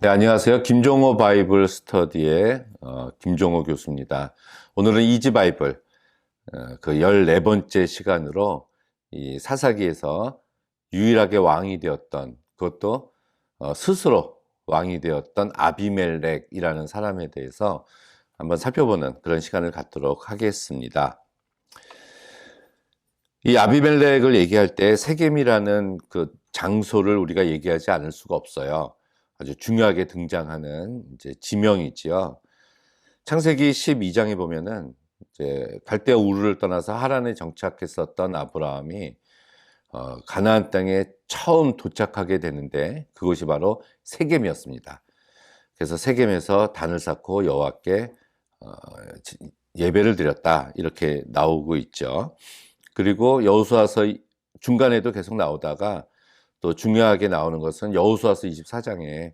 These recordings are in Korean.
네, 안녕하세요. 김종호 바이블 스터디의 김종호 교수입니다. 오늘은 이지 바이블 그 14번째 시간으로 이 사사기에서 유일하게 왕이 되었던, 그것도 스스로 왕이 되었던 아비멜렉이라는 사람에 대해서 한번 살펴보는 그런 시간을 갖도록 하겠습니다. 이 아비멜렉을 얘기할 때 세겜이라는 그 장소를 우리가 얘기하지 않을 수가 없어요. 아주 중요하게 등장하는 이제 지명이지요. 창세기 12장에 보면은 이제 갈대아 우르를 떠나서 하란에 정착했었던 아브라함이 가나안 땅에 처음 도착하게 되는데 그것이 바로 세겜이었습니다. 그래서 세겜에서 단을 쌓고 여호와께 어, 예배를 드렸다 이렇게 나오고 있죠. 그리고 여호수아서 중간에도 계속 나오다가 또 중요하게 나오는 것은 여호수아서 24장에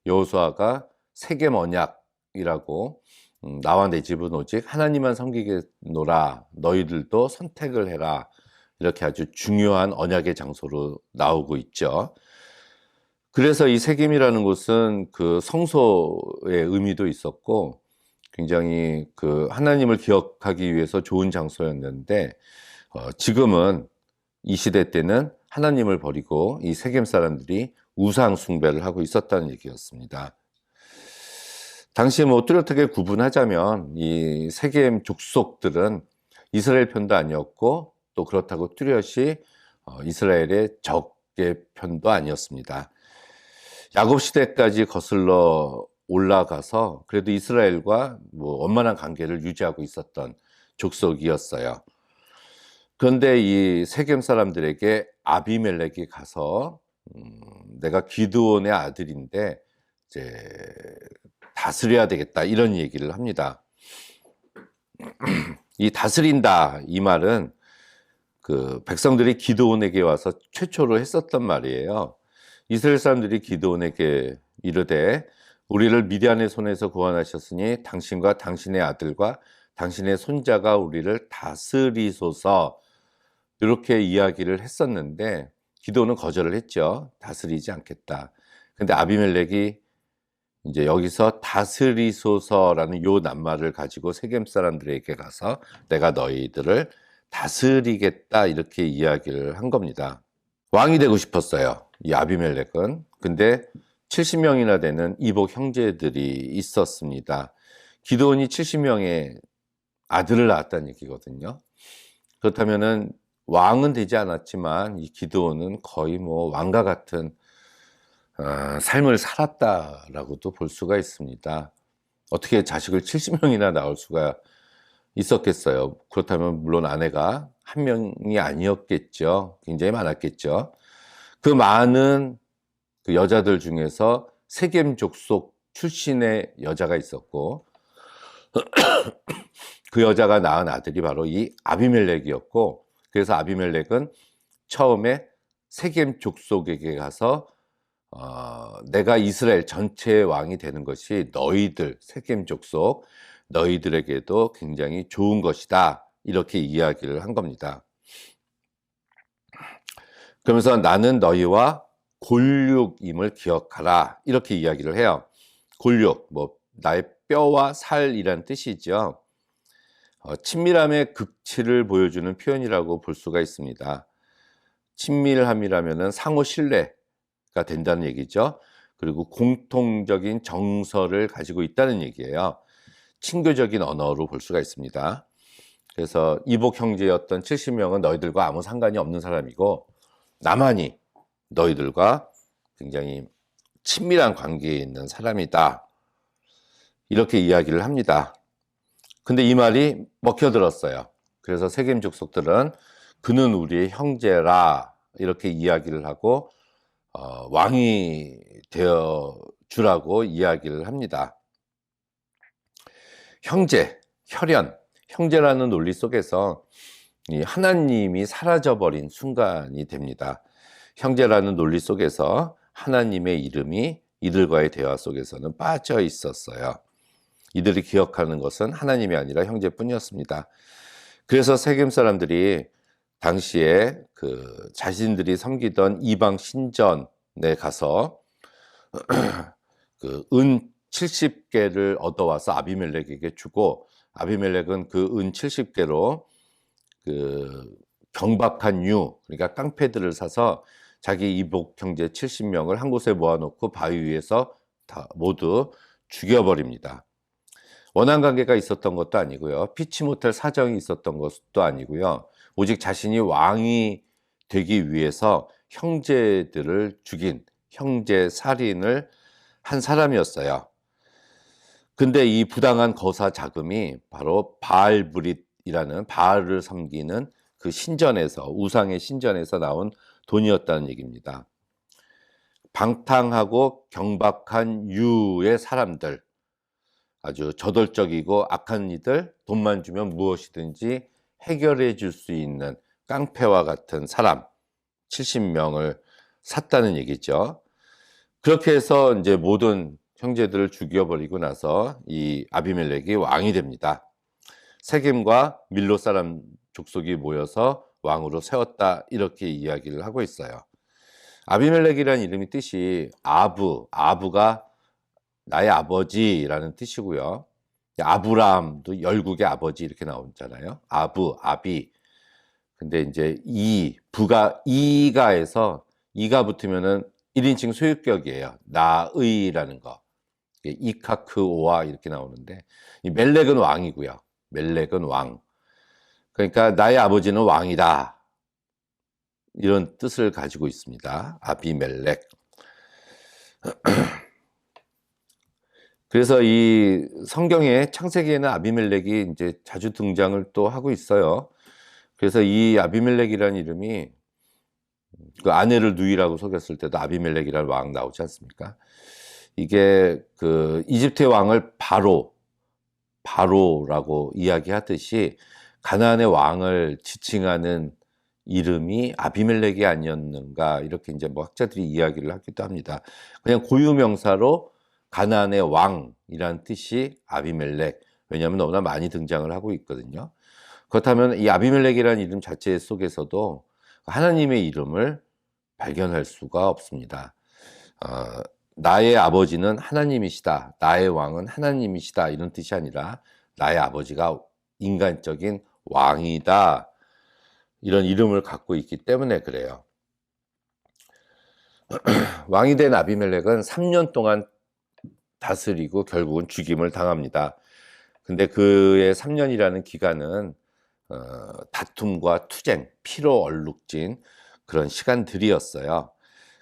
여호수아가 세겜 언약이라고 나와 내 집은 오직 하나님만 섬기겠노라 너희들도 선택을 해라 이렇게 아주 중요한 언약의 장소로 나오고 있죠. 그래서 이 세겜이라는 곳은 그 성소의 의미도 있었고 굉장히 그 하나님을 기억하기 위해서 좋은 장소였는데 지금은 이 시대 때는 하나님을 버리고 이 세겜 사람들이 우상 숭배를 하고 있었다는 얘기였습니다. 당시 뭐 뚜렷하게 구분하자면 이 세겜 족속들은 이스라엘 편도 아니었고 또 그렇다고 뚜렷이 이스라엘의 적의 편도 아니었습니다. 야곱 시대까지 거슬러 올라가서 그래도 이스라엘과 뭐 원만한 관계를 유지하고 있었던 족속이었어요. 그런데 이 세겜 사람들에게 아비멜렉이 가서 내가 기드온의 아들인데 이제 다스려야 되겠다 이런 얘기를 합니다. 이 다스린다 이 말은 그 백성들이 기드온에게 와서 최초로 했었던 말이에요. 이스라엘 사람들이 기드온에게 이르되 우리를 미디안의 손에서 구원하셨으니 당신과 당신의 아들과 당신의 손자가 우리를 다스리소서 이렇게 이야기를 했었는데 기도는 거절을 했죠. 다스리지 않겠다. 근데 아비멜렉이 이제 여기서 다스리소서라는 요 낱말을 가지고 세겜 사람들에게 가서 내가 너희들을 다스리겠다 이렇게 이야기를 한 겁니다. 왕이 되고 싶었어요. 이 아비멜렉은. 근데 70명이나 되는 이복 형제들이 있었습니다. 기드온이 70명의 아들을 낳았다는 얘기거든요. 그렇다면은 왕은 되지 않았지만 이 기드온은 거의 뭐 왕과 같은 삶을 살았다라고도 볼 수가 있습니다. 어떻게 자식을 70명이나 낳을 수가 있었겠어요. 그렇다면 물론 아내가 한 명이 아니었겠죠. 굉장히 많았겠죠. 그 많은 그 여자들 중에서 세겜 족속 출신의 여자가 있었고 그 여자가 낳은 아들이 바로 이 아비멜렉이었고 그래서 아비멜렉은 처음에 세겜 족속에게 가서 내가 이스라엘 전체의 왕이 되는 것이 너희들 세겜 족속 너희들에게도 굉장히 좋은 것이다 이렇게 이야기를 한 겁니다. 그러면서 나는 너희와 골육임을 기억하라 이렇게 이야기를 해요. 골육 뭐 나의 뼈와 살이란 뜻이죠. 친밀함의 극치를 보여주는 표현이라고 볼 수가 있습니다. 친밀함이라면 상호 신뢰가 된다는 얘기죠. 그리고 공통적인 정서를 가지고 있다는 얘기예요. 친교적인 언어로 볼 수가 있습니다. 그래서 이복 형제였던 70명은 너희들과 아무 상관이 없는 사람이고 나만이 너희들과 굉장히 친밀한 관계에 있는 사람이다. 이렇게 이야기를 합니다. 근데 이 말이 먹혀들었어요. 그래서 세겜 족속들은 그는 우리의 형제라 이렇게 이야기를 하고 왕이 되어 주라고 이야기를 합니다. 형제, 혈연, 형제라는 논리 속에서 이 하나님이 사라져버린 순간이 됩니다. 형제라는 논리 속에서 하나님의 이름이 이들과의 대화 속에서는 빠져 있었어요. 이들이 기억하는 것은 하나님이 아니라 형제뿐이었습니다. 그래서 세겜 사람들이 당시에 그 자신들이 섬기던 이방 신전에 가서 그 은 70개를 얻어와서 아비멜렉에게 주고, 아비멜렉은 그 은 70개로 그 경박한 유, 그러니까 깡패들을 사서 자기 이복 형제 70명을 한 곳에 모아놓고 바위 위에서 다 모두 죽여버립니다. 원한 관계가 있었던 것도 아니고요. 피치 못할 사정이 있었던 것도 아니고요. 오직 자신이 왕이 되기 위해서 형제들을 죽인 형제 살인을 한 사람이었어요. 근데 이 부당한 거사 자금이 바로 바알브릿이라는 바알을 섬기는 그 신전에서, 우상의 신전에서 나온 돈이었다는 얘기입니다. 방탕하고 경박한 유의 사람들, 아주 저돌적이고 악한 이들, 돈만 주면 무엇이든지 해결해 줄 수 있는 깡패와 같은 사람 70명을 샀다는 얘기죠. 그렇게 해서 이제 모든 형제들을 죽여버리고 나서 이 아비멜렉이 왕이 됩니다. 세겜과 밀로 사람 족속이 모여서 왕으로 세웠다, 이렇게 이야기를 하고 있어요. 아비멜렉이라는 이름이 뜻이 아부가 나의 아버지라는 뜻이고요. 아브라함도 열국의 아버지 이렇게 나오잖아요. 아비. 근데 이제 부가 이가에서 이가 붙으면은 1인칭 소유격이에요. 나의라는 거. 이카크오아 이렇게 나오는데, 이 멜렉은 왕이고요. 멜렉은 왕. 그러니까 나의 아버지는 왕이다, 이런 뜻을 가지고 있습니다. 아비멜렉. 그래서 이 성경의 창세기에는 아비멜렉이 이제 자주 등장을 또 하고 있어요. 그래서 이 아비멜렉이라는 이름이 그 아내를 누이라고 속였을 때도 아비멜렉이라는 왕 나오지 않습니까? 이게 그 이집트의 왕을 바로라고 이야기하듯이 가나안의 왕을 지칭하는 이름이 아비멜렉이 아니었는가, 이렇게 이제 뭐 학자들이 이야기를 하기도 합니다. 그냥 고유명사로 가나안의 왕이란 뜻이 아비멜렉, 왜냐하면 너무나 많이 등장을 하고 있거든요. 그렇다면 이 아비멜렉이라는 이름 자체 속에서도 하나님의 이름을 발견할 수가 없습니다. 나의 아버지는 하나님이시다, 나의 왕은 하나님이시다, 이런 뜻이 아니라 나의 아버지가 인간적인 왕이다, 이런 이름을 갖고 있기 때문에 그래요. 왕이 된 아비멜렉은 3년 동안 다스리고 결국은 죽임을 당합니다. 근데 그의 3년이라는 기간은 다툼과 투쟁, 피로 얼룩진 그런 시간들이었어요.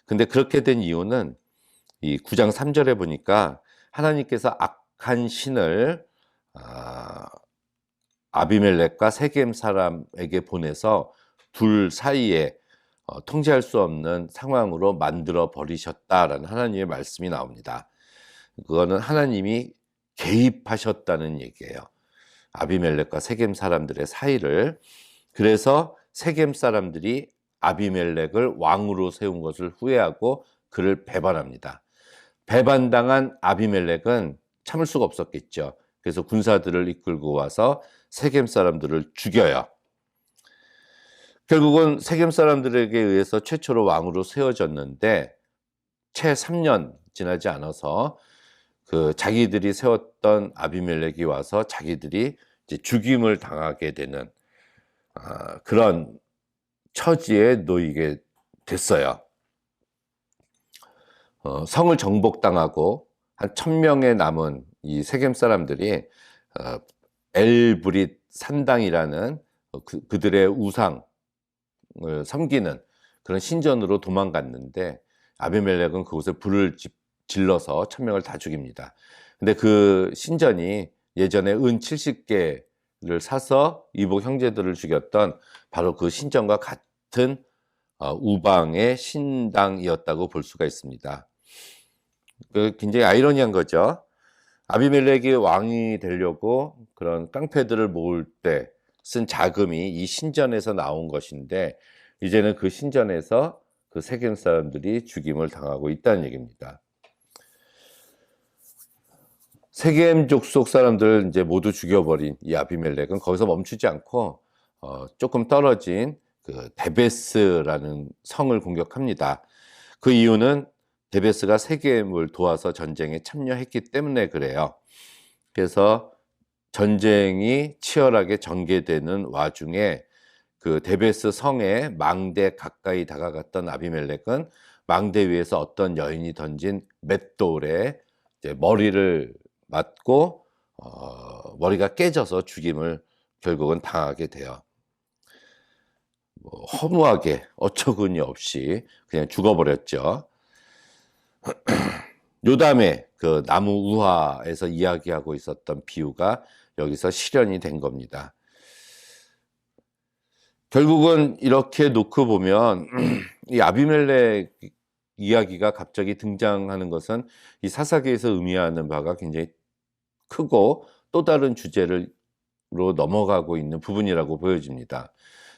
근데 그렇게 된 이유는 이 9장 3절에 보니까 하나님께서 악한 신을 아비멜렉과 세겜 사람에게 보내서 둘 사이에 통제할 수 없는 상황으로 만들어 버리셨다라는 하나님의 말씀이 나옵니다. 그거는 하나님이 개입하셨다는 얘기예요. 아비멜렉과 세겜 사람들의 사이를. 그래서 세겜 사람들이 아비멜렉을 왕으로 세운 것을 후회하고 그를 배반합니다. 배반당한 아비멜렉은 참을 수가 없었겠죠. 그래서 군사들을 이끌고 와서 세겜 사람들을 죽여요. 결국은 세겜 사람들에게 의해서 최초로 왕으로 세워졌는데, 채 3년 지나지 않아서 그 자기들이 세웠던 아비멜렉이 와서 자기들이 이제 죽임을 당하게 되는 그런 처지에 놓이게 됐어요. 성을 정복당하고 한 1000명의 남은 이 세겜 사람들이 엘브릿 산당이라는 그들의 우상을 섬기는 그런 신전으로 도망갔는데, 아비멜렉은 그곳에 불을 질러서 1000명을 다 죽입니다. 근데 그 신전이 예전에 은 70개를 사서 이복 형제들을 죽였던 바로 그 신전과 같은 우방의 신당이었다고 볼 수가 있습니다. 굉장히 아이러니한 거죠. 아비멜렉이 왕이 되려고 그런 깡패들을 모을 때 쓴 자금이 이 신전에서 나온 것인데, 이제는 그 신전에서 그 세겜 사람들이 죽임을 당하고 있다는 얘기입니다. 세겜 족속 사람들 이제 모두 죽여버린 이 아비멜렉은 거기서 멈추지 않고 조금 떨어진 그 데베스라는 성을 공격합니다. 그 이유는 데베스가 세겜을 도와서 전쟁에 참여했기 때문에 그래요. 그래서 전쟁이 치열하게 전개되는 와중에 그 데베스 성에 망대 가까이 다가갔던 아비멜렉은 망대 위에서 어떤 여인이 던진 맷돌에 이제 머리를 맞고 머리가 깨져서 죽임을 결국은 당하게 돼요. 허무하게 어처구니 없이 그냥 죽어버렸죠. 요담의 그 나무 우화에서 이야기하고 있었던 비유가 여기서 실현이 된 겁니다. 결국은 이렇게 놓고 보면 이 아비멜렉 이야기가 갑자기 등장하는 것은 이 사사기에서 의미하는 바가 굉장히 크고 또 다른 주제로 넘어가고 있는 부분이라고 보여집니다.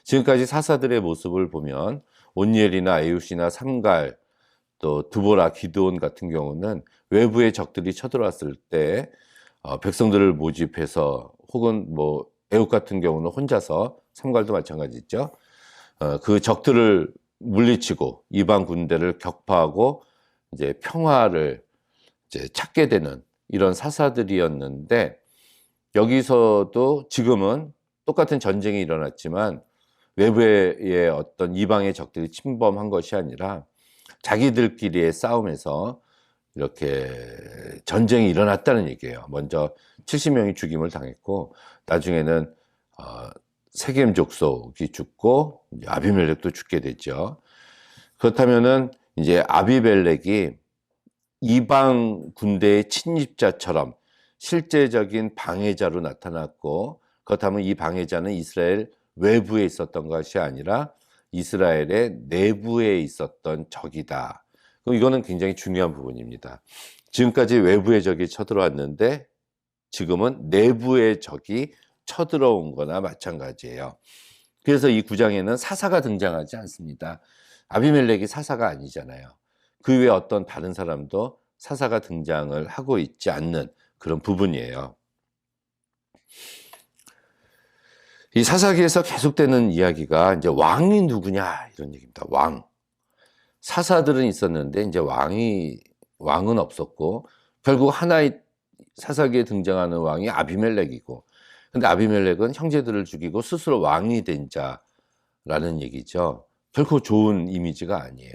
지금까지 사사들의 모습을 보면 온니엘이나 에웃이나 삼갈, 또 드보라, 기드온 같은 경우는 외부의 적들이 쳐들어왔을 때 백성들을 모집해서, 혹은 뭐 에웃 같은 경우는 혼자서, 삼갈도 마찬가지죠. 그 적들을 물리치고 이방 군대를 격파하고 이제 평화를 이제 찾게 되는 이런 사사들이었는데, 여기서도 지금은 똑같은 전쟁이 일어났지만 외부의 어떤 이방의 적들이 침범한 것이 아니라 자기들끼리의 싸움에서 이렇게 전쟁이 일어났다는 얘기예요. 먼저 70명이 죽임을 당했고, 나중에는 세겜 족속이 죽고 아비멜렉도 죽게 됐죠. 그렇다면은 이제 아비멜렉이 이방 군대의 침입자처럼 실제적인 방해자로 나타났고, 그렇다면 이 방해자는 이스라엘 외부에 있었던 것이 아니라 이스라엘의 내부에 있었던 적이다. 그럼 이거는 굉장히 중요한 부분입니다. 지금까지 외부의 적이 쳐들어왔는데 지금은 내부의 적이 쳐들어온 거나 마찬가지예요. 그래서 이 9장에는 사사가 등장하지 않습니다. 아비멜렉이 사사가 아니잖아요. 그 외에 어떤 다른 사람도 사사가 등장을 하고 있지 않는 그런 부분이에요. 이 사사기에서 계속되는 이야기가 이제 왕이 누구냐 이런 얘기입니다. 왕. 사사들은 있었는데 이제 왕은 없었고, 결국 하나의 사사기에 등장하는 왕이 아비멜렉이고, 근데 아비멜렉은 형제들을 죽이고 스스로 왕이 된 자라는 얘기죠. 결코 좋은 이미지가 아니에요.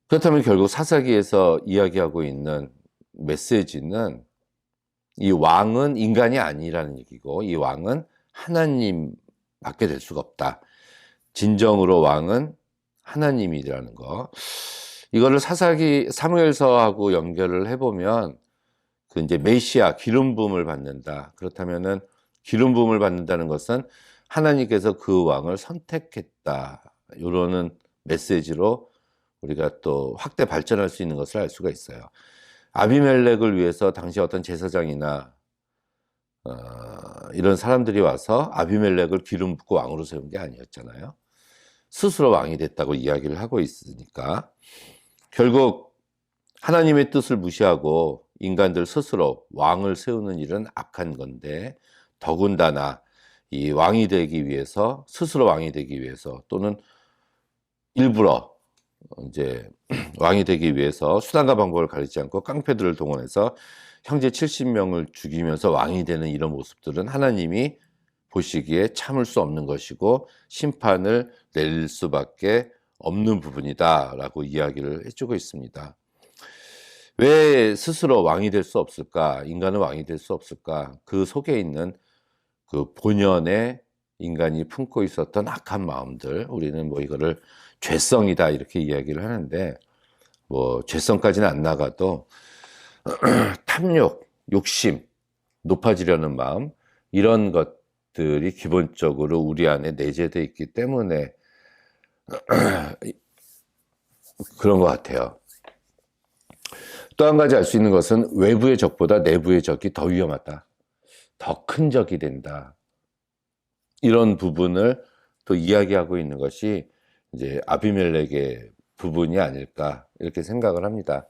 그렇다면 결국 사사기에서 이야기하고 있는 메시지는 이 왕은 인간이 아니라는 얘기고, 이 왕은 하나님밖에 될 수가 없다. 진정으로 왕은 하나님이라는 거. 이거를 사사기 사무엘서하고 연결을 해보면 그 이제 메시아 기름 부음을 받는다. 그렇다면은 기름 부음을 받는다는 것은 하나님께서 그 왕을 선택했다. 이러는 메시지로 우리가 또 확대 발전할 수 있는 것을 알 수가 있어요. 아비멜렉을 위해서 당시 어떤 제사장이나 이런 사람들이 와서 아비멜렉을 기름 붓고 왕으로 세운 게 아니었잖아요. 스스로 왕이 됐다고 이야기를 하고 있으니까, 결국 하나님의 뜻을 무시하고 인간들 스스로 왕을 세우는 일은 악한 건데, 더군다나 이 왕이 되기 위해서, 스스로 왕이 되기 위해서, 또는 일부러 이제 왕이 되기 위해서 수단과 방법을 가리지 않고 깡패들을 동원해서 형제 70명을 죽이면서 왕이 되는 이런 모습들은 하나님이 보시기에 참을 수 없는 것이고 심판을 내릴 수밖에 없는 부분이다 라고 이야기를 해주고 있습니다. 왜 스스로 왕이 될 수 없을까? 인간은 왕이 될 수 없을까? 그 속에 있는 그 본연의 인간이 품고 있었던 악한 마음들, 우리는 뭐 이거를 죄성이다 이렇게 이야기를 하는데, 뭐 죄성까지는 안 나가도 탐욕, 욕심, 높아지려는 마음, 이런 것들이 기본적으로 우리 안에 내재되어 있기 때문에 그런 것 같아요. 또 한 가지 알 수 있는 것은 외부의 적보다 내부의 적이 더 위험하다. 더 큰 적이 된다. 이런 부분을 또 이야기하고 있는 것이 이제 아비멜렉의 부분이 아닐까 이렇게 생각을 합니다.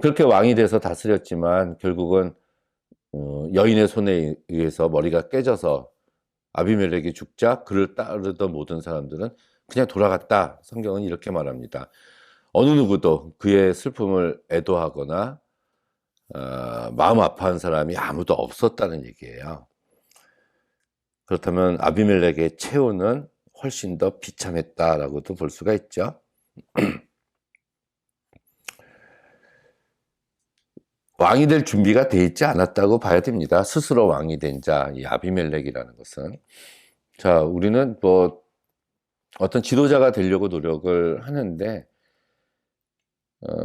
그렇게 왕이 돼서 다스렸지만 결국은 여인의 손에 의해서 머리가 깨져서 아비멜렉이 죽자 그를 따르던 모든 사람들은 그냥 돌아갔다. 성경은 이렇게 말합니다. 어느 누구도 그의 슬픔을 애도하거나 마음 아파한 사람이 아무도 없었다는 얘기예요. 그렇다면 아비멜렉의 최후는 훨씬 더 비참했다라고도 볼 수가 있죠. 왕이 될 준비가 돼 있지 않았다고 봐야 됩니다. 스스로 왕이 된 자, 이 아비멜렉이라는 것은. 자, 우리는 뭐 어떤 지도자가 되려고 노력을 하는데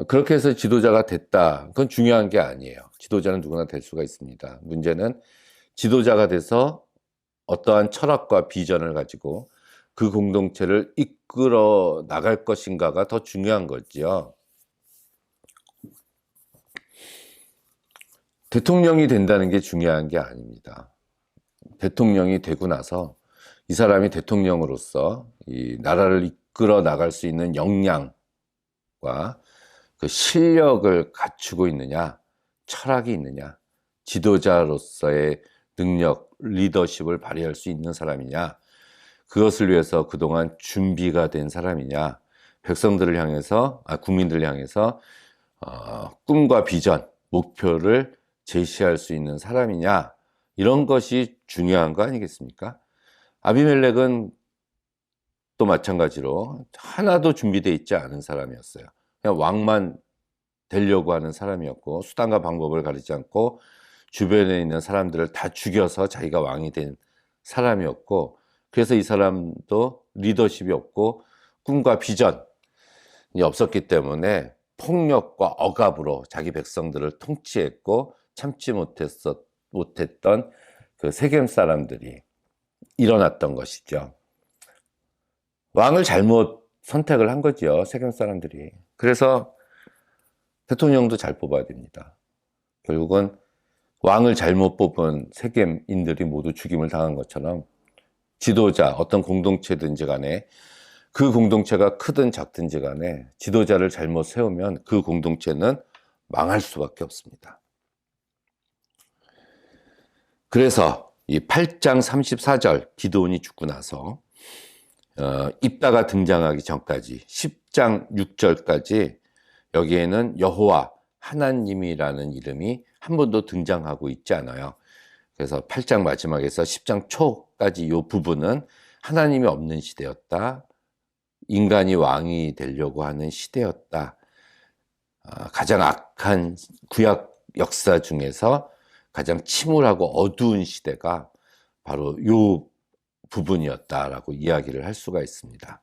그렇게 해서 지도자가 됐다. 그건 중요한 게 아니에요. 지도자는 누구나 될 수가 있습니다. 문제는 지도자가 돼서 어떠한 철학과 비전을 가지고 그 공동체를 이끌어 나갈 것인가가 더 중요한 거지요. 대통령이 된다는 게 중요한 게 아닙니다. 대통령이 되고 나서 이 사람이 대통령으로서 이 나라를 이끌어 나갈 수 있는 역량과 그 실력을 갖추고 있느냐, 철학이 있느냐, 지도자로서의 능력, 리더십을 발휘할 수 있는 사람이냐, 그것을 위해서 그동안 준비가 된 사람이냐, 백성들을 향해서, 국민들을 향해서 꿈과 비전, 목표를 제시할 수 있는 사람이냐, 이런 것이 중요한 거 아니겠습니까? 아비멜렉은 또 마찬가지로 하나도 준비되어 있지 않은 사람이었어요. 그냥 왕만 되려고 하는 사람이었고, 수단과 방법을 가리지 않고 주변에 있는 사람들을 다 죽여서 자기가 왕이 된 사람이었고, 그래서 이 사람도 리더십이 없고 꿈과 비전이 없었기 때문에 폭력과 억압으로 자기 백성들을 통치했고, 참지 못했던 그 세겜 사람들이 일어났던 것이죠. 왕을 잘못 선택을 한 거죠, 세겜 사람들이. 그래서 대통령도 잘 뽑아야 됩니다. 결국은 왕을 잘못 뽑은 세겜인들이 모두 죽임을 당한 것처럼 지도자, 어떤 공동체든지 간에 그 공동체가 크든 작든지 간에 지도자를 잘못 세우면 그 공동체는 망할 수밖에 없습니다. 그래서 이 8장 34절 기드온이 죽고 나서 입다가 등장하기 전까지 10장 6절까지 여기에는 여호와 하나님이라는 이름이 한 번도 등장하고 있지 않아요. 그래서 8장 마지막에서 10장 초까지 이 부분은 하나님이 없는 시대였다. 인간이 왕이 되려고 하는 시대였다. 가장 악한 구약 역사 중에서 가장 침울하고 어두운 시대가 바로 이 부분이었다라고 이야기를 할 수가 있습니다.